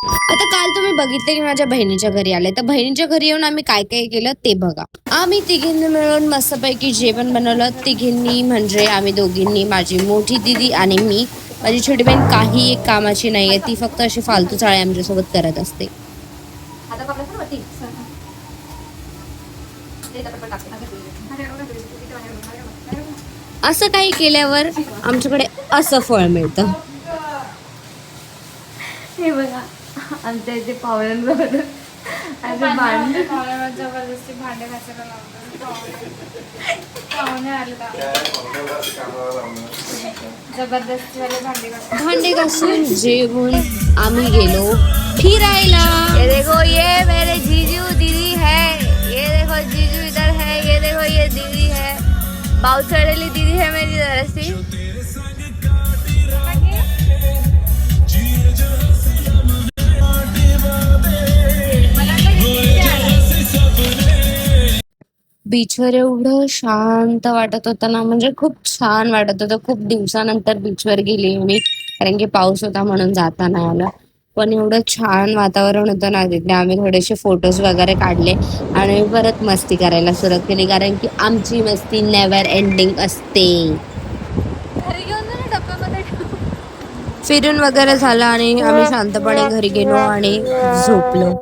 आता काल तुम्ही बघितलं की माझ्या बहिणीच्या घरी आले, तर बहिणीच्या घरी येऊन आम्ही काय काय केलं ते बघा. आम्ही तिघींनी मिळून मस्तपैकी जेवण बनवलं. तिघींनी म्हणजे आम्ही दोघींनी, माझी मोठी दिदी आणि मी. माझी छोटी बहीण काही एक कामाची नाहीये, ती फक्त अशी फालतू चाळे आमच्यासोबत करत असते. असं काही केल्यावर आमच्याकडे असं फळ मिळतं. हे बघा आमच्या इथे पाहुण्यांबरोबर भांडण जबरदस्ती भांडे घासायला लावतात. पाहुणे आले जबरदस्ती वाले भांडे घासतात. भांडे घासून जेवून आम्ही गेलो फिरायला. ये देखो ये मेरे जीजू दीदी है, ये देखो जीजू इधर है, ये देखो ये दीदी है, बाउचड़ेली दीदी है मेरी जरासी. बीचवर एवढं शांत वाटत होतं ना, म्हणजे खूप छान वाटत होतं. खूप दिवसानंतर बीचवर गेली मी, कारण की पाऊस होता म्हणून जाता नाही आलं. पण एवढं छान वातावरण होतं ना तिथे. आम्ही थोडेसे फोटोज वगैरे काढले आणि परत मस्ती करायला सुरुवात केली, कारण की आमची मस्ती नेव्हर एंडिंग असते. घरी घेऊन जा ना डब्यामध्ये ठेव. फिरून वगैरे झालं आणि आम्ही शांतपणे घरी गेलो आणि झोपलो.